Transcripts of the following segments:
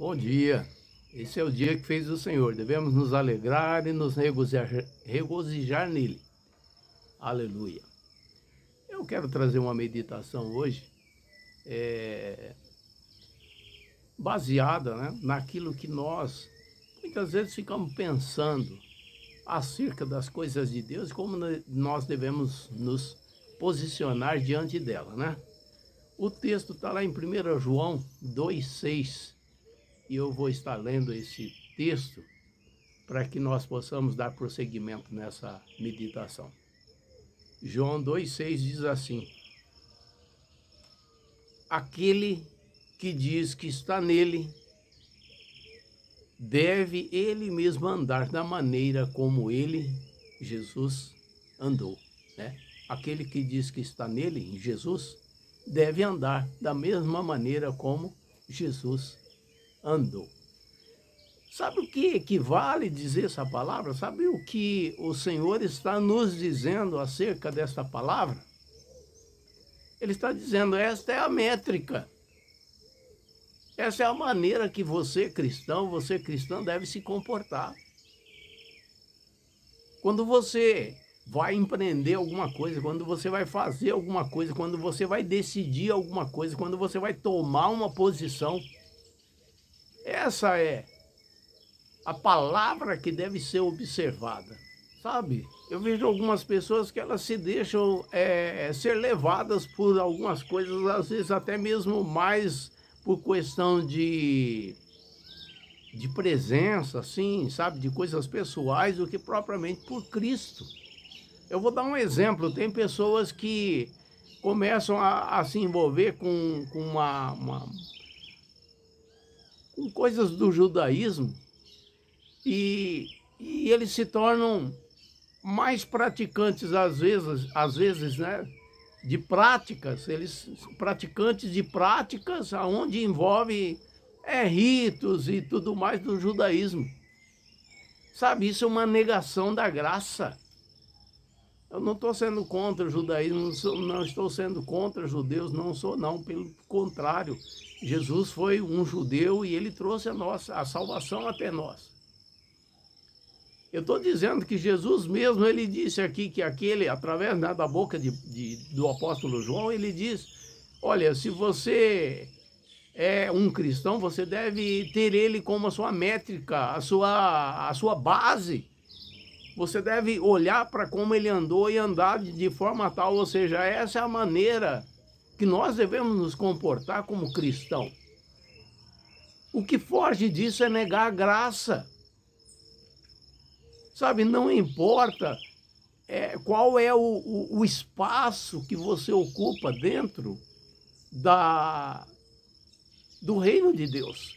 Bom dia. Esse é o dia que fez o Senhor. Devemos nos alegrar e nos regozijar nele. Aleluia. Eu quero trazer uma meditação hoje, baseada, naquilo que nós muitas vezes ficamos pensando acerca das coisas de Deus e como nós devemos nos posicionar diante dela, né? O texto está lá em 1 João 2,6 e eu vou estar lendo esse texto para que nós possamos dar prosseguimento nessa meditação. João 2,6 diz assim: aquele que diz que está nele, deve ele mesmo andar da maneira como ele, Jesus, andou, né? Aquele que diz que está nele, em Jesus, deve andar da mesma maneira como Jesus andou. Sabe o que equivale dizer essa palavra? Sabe o que o Senhor está nos dizendo acerca desta palavra? Ele está dizendo, esta é a métrica. Essa é a maneira que você cristã, deve se comportar. Quando você vai empreender alguma coisa, quando você vai fazer alguma coisa, quando você vai decidir alguma coisa, quando você vai tomar uma posição, essa é a palavra que deve ser observada, sabe? Eu vejo algumas pessoas que elas se deixam ser levadas por algumas coisas, às vezes até mesmo mais por questão de presença, assim, sabe? De coisas pessoais do que propriamente por Cristo. Eu vou dar um exemplo, tem pessoas que começam a se envolver com com coisas do judaísmo, e eles se tornam mais praticantes às vezes, né, de práticas, eles praticantes de práticas aonde envolve ritos e tudo mais do judaísmo. Sabe, isso é uma negação da graça. Eu não estou sendo contra o judaísmo, não estou sendo contra judeus, não sou não, pelo contrário. Jesus foi um judeu e ele trouxe a salvação até nós. Eu estou dizendo que Jesus mesmo, ele disse aqui que aquele, através da boca do apóstolo João, ele diz, olha, se você é um cristão, você deve ter ele como a sua métrica, a sua base. Você deve olhar para como ele andou e andar de forma tal, ou seja, essa é a maneira que nós devemos nos comportar como cristão. O que foge disso é negar a graça. Sabe, não importa qual é o espaço que você ocupa dentro do reino de Deus.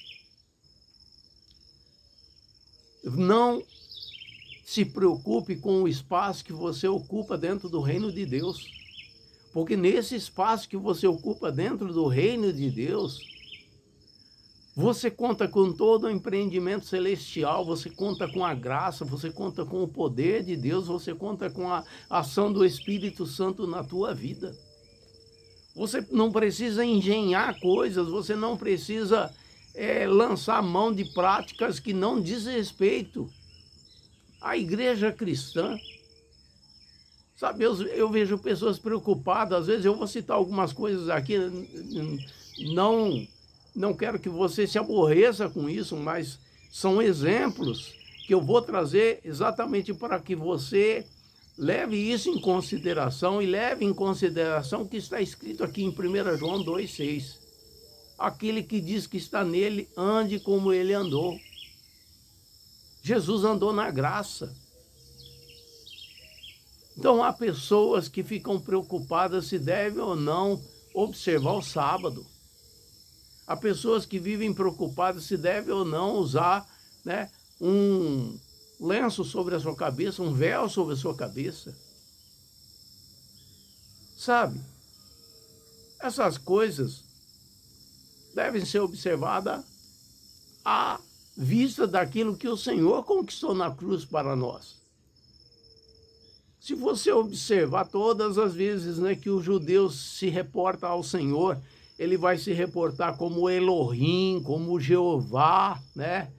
Não se preocupe com o espaço que você ocupa dentro do reino de Deus, porque nesse espaço que você ocupa dentro do reino de Deus, você conta com todo o empreendimento celestial, você conta com a graça, você conta com o poder de Deus, você conta com a ação do Espírito Santo na tua vida. Você não precisa engenhar coisas, você não precisa lançar mão de práticas que não diz respeito à igreja cristã. Sabe, eu vejo pessoas preocupadas, às vezes eu vou citar algumas coisas aqui, não quero que você se aborreça com isso, mas são exemplos que eu vou trazer exatamente para que você leve isso em consideração e leve em consideração o que está escrito aqui em 1 João 2,6. Aquele que diz que está nele, ande como ele andou. Jesus andou na graça. Então há pessoas que ficam preocupadas se deve ou não observar o sábado. Há pessoas que vivem preocupadas se deve ou não usar, né, um lenço sobre a sua cabeça, um véu sobre a sua cabeça. Sabe? Essas coisas devem ser observadas à vista daquilo que o Senhor conquistou na cruz para nós. Se você observar todas as vezes, né, que os judeus se reportam ao Senhor ele vai se reportar como Elohim, como Jeová, né?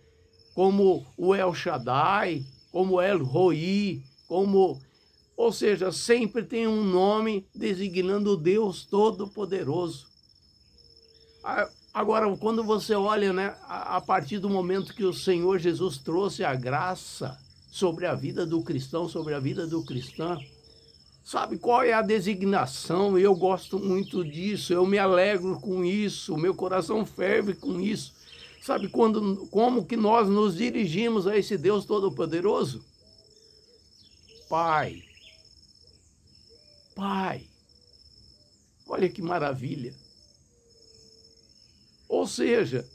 Como o El Shaddai, como El Roi, como... Ou seja, sempre tem um nome designando o Deus Todo-Poderoso. Agora, quando você olha, né, a partir do momento que o Senhor Jesus trouxe a graça sobre a vida do cristão, sobre a vida do cristão, sabe qual é a designação? Eu gosto muito disso, eu me alegro com isso, meu coração ferve com isso. Sabe como que nós nos dirigimos a esse Deus Todo-Poderoso? Pai. Pai. Olha que maravilha. Ou seja,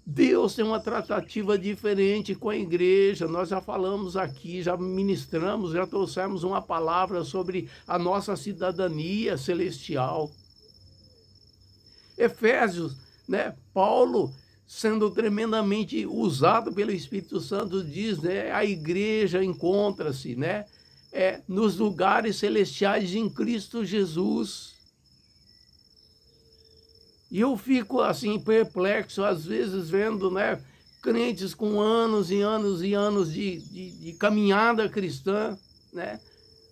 Deus tem uma tratativa diferente com a igreja. Nós já falamos aqui, já ministramos, já trouxemos uma palavra sobre a nossa cidadania celestial. Efésios, né? Paulo, sendo tremendamente usado pelo Espírito Santo, diz, né? A igreja encontra-se, né? Nos lugares celestiais em Cristo Jesus. E eu fico assim perplexo, às vezes, vendo, né, crentes com anos e anos e anos de caminhada cristã, né,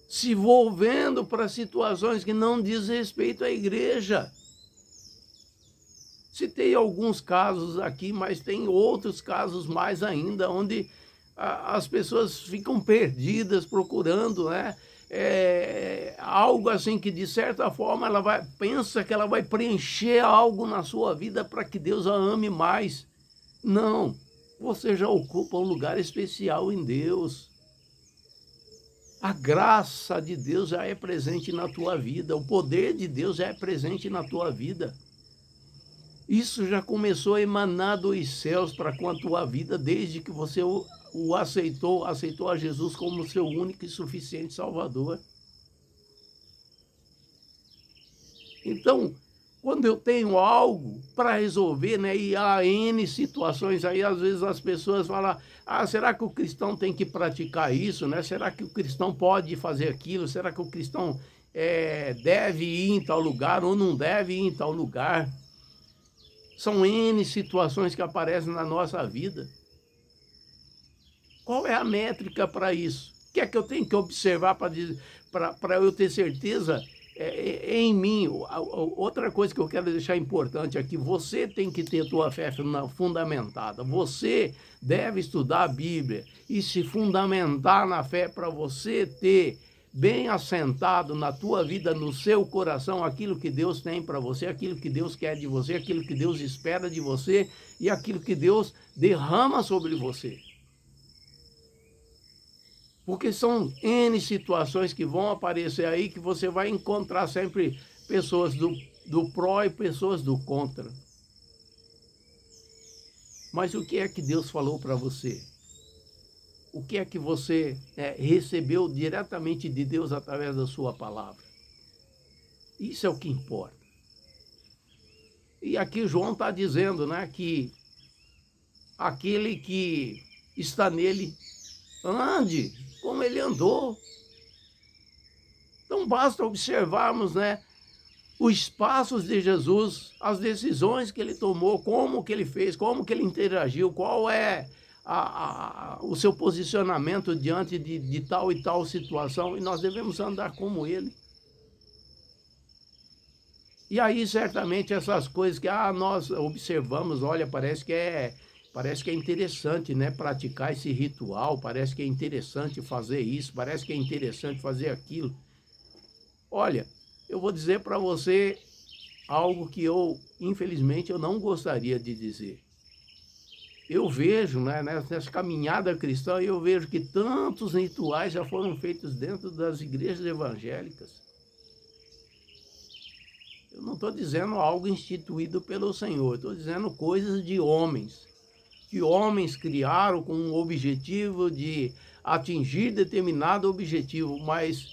se envolvendo para situações que não diz respeito à igreja. Citei alguns casos aqui, mas tem outros casos mais ainda, onde as pessoas ficam perdidas procurando, né, algo assim que, de certa forma, pensa que ela vai preencher algo na sua vida para que Deus a ame mais. Não, você já ocupa um lugar especial em Deus. A graça de Deus já é presente na tua vida, o poder de Deus já é presente na tua vida. Isso já começou a emanar dos céus para com a tua vida, desde que você o aceitou a Jesus como seu único e suficiente Salvador. Então, quando eu tenho algo para resolver, né, e há N situações aí, às vezes as pessoas falam, será que o cristão tem que praticar isso, né? Será que o cristão pode fazer aquilo? Será que o cristão deve ir em tal lugar ou não deve ir em tal lugar? São N situações que aparecem na nossa vida. Qual é a métrica para isso? O que é que eu tenho que observar para eu ter certeza em mim? Outra coisa que eu quero deixar importante aqui, você tem que ter tua fé fundamentada. Você deve estudar a Bíblia e se fundamentar na fé para você ter bem assentado na tua vida, no seu coração, aquilo que Deus tem para você, aquilo que Deus quer de você, aquilo que Deus espera de você e aquilo que Deus derrama sobre você. Porque são N situações que vão aparecer aí que você vai encontrar sempre pessoas do pró e pessoas do contra. Mas o que é que Deus falou para você? O que é que você recebeu diretamente de Deus através da sua palavra? Isso é o que importa. E aqui João está dizendo, né, que aquele que está nele, ande como ele andou. Então basta observarmos, né, os passos de Jesus, as decisões que ele tomou, como que ele fez, como que ele interagiu, qual é o seu posicionamento diante de tal e tal situação, e nós devemos andar como ele. E aí, certamente, essas coisas que nós observamos, olha, parece que é interessante, né, praticar esse ritual, parece que é interessante fazer isso, parece que é interessante fazer aquilo. Olha, eu vou dizer para você algo que infelizmente, eu não gostaria de dizer. Eu vejo, né, nessa caminhada cristã, eu vejo que tantos rituais já foram feitos dentro das igrejas evangélicas. Eu não estou dizendo algo instituído pelo Senhor, estou dizendo coisas de homens, que homens criaram com o objetivo de atingir determinado objetivo, mas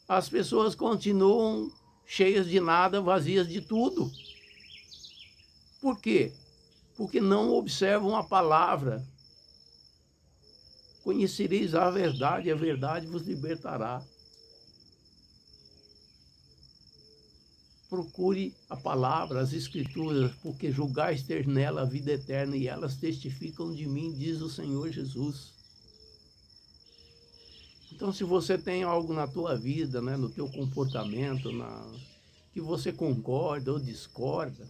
as pessoas continuam cheias de nada, vazias de tudo. Por quê? Porque não observam a palavra. Conhecereis a verdade vos libertará. procure a palavra, as escrituras, porque julgais ter nela a vida eterna e elas testificam de mim, diz o Senhor Jesus. Então, se você tem algo na tua vida, né, no teu comportamento, que você concorda ou discorda,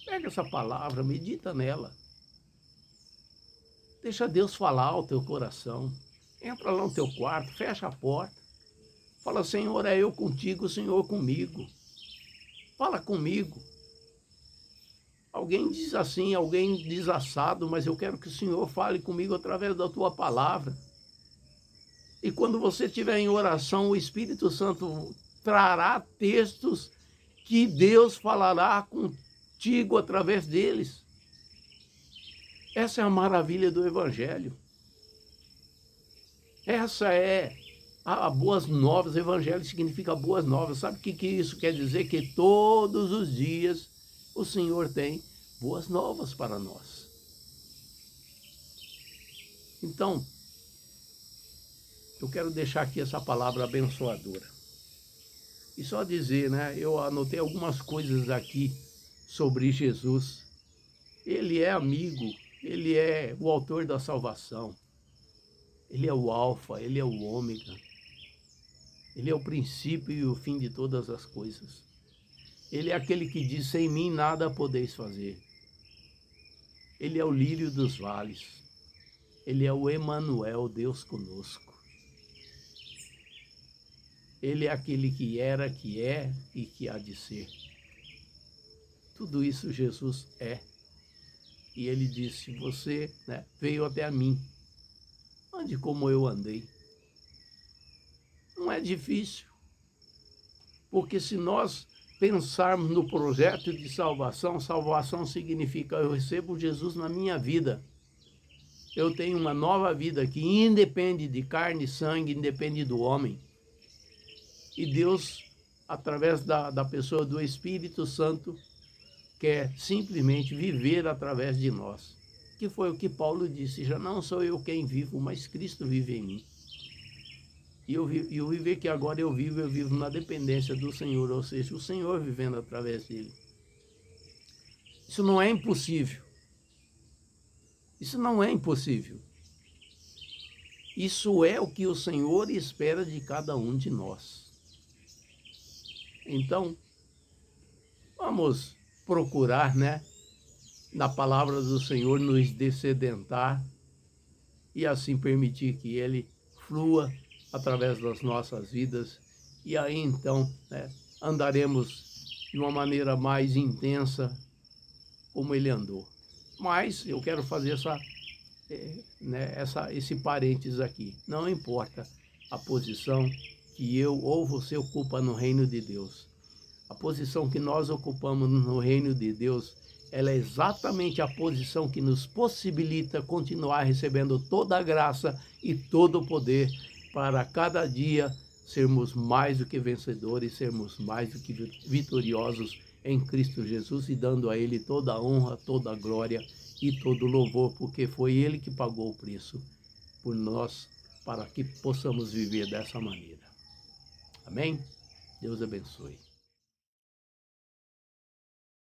pega essa palavra, medita nela. Deixa Deus falar ao teu coração. Entra lá no teu quarto, fecha a porta. Fala, Senhor, é eu contigo, Senhor comigo. Fala comigo. Alguém diz assim, alguém diz assado, mas eu quero que o Senhor fale comigo através da tua palavra. E quando você estiver em oração, o Espírito Santo trará textos que Deus falará contigo através deles. Essa é a maravilha do Evangelho. Essa é a boas novas. Evangelho significa boas novas. Sabe o que isso quer dizer? Que todos os dias o Senhor tem boas novas para nós. Então, eu quero deixar aqui essa palavra abençoadora. E só dizer, né? Eu anotei algumas coisas aqui sobre Jesus. Ele é amigo, ele é o autor da salvação. Ele é o alfa, ele é o ômega. Ele é o princípio e o fim de todas as coisas. Ele é aquele que diz, sem mim nada podeis fazer. Ele é o lírio dos vales. Ele é o Emanuel, Deus conosco. Ele é aquele que era, que é e que há de ser. Tudo isso Jesus é. E ele disse, você, né, veio até a mim. Ande como eu andei. Não é difícil. Porque se nós pensarmos no projeto de salvação, salvação significa eu recebo Jesus na minha vida. Eu tenho uma nova vida que independe de carne e sangue, independe do homem. E Deus, através da pessoa do Espírito Santo, quer simplesmente viver através de nós. Que foi o que Paulo disse, já não sou eu quem vivo, mas Cristo vive em mim. E o viver que agora eu vivo na dependência do Senhor, ou seja, o Senhor vivendo através dele. Isso não é impossível. Isso não é impossível. Isso é o que o Senhor espera de cada um de nós. Então, vamos procurar, né, na palavra do Senhor, nos descedentar e assim permitir que Ele flua através das nossas vidas. E aí, então, né, andaremos de uma maneira mais intensa como Ele andou. Mas eu quero fazer esse parênteses aqui. Não importa a posição que eu ou você ocupa no reino de Deus. A posição que nós ocupamos no reino de Deus, ela é exatamente a posição que nos possibilita continuar recebendo toda a graça e todo o poder para cada dia sermos mais do que vencedores, sermos mais do que vitoriosos em Cristo Jesus e dando a Ele toda a honra, toda a glória e todo o louvor, porque foi Ele que pagou o preço por nós, para que possamos viver dessa maneira. Amém? Deus abençoe.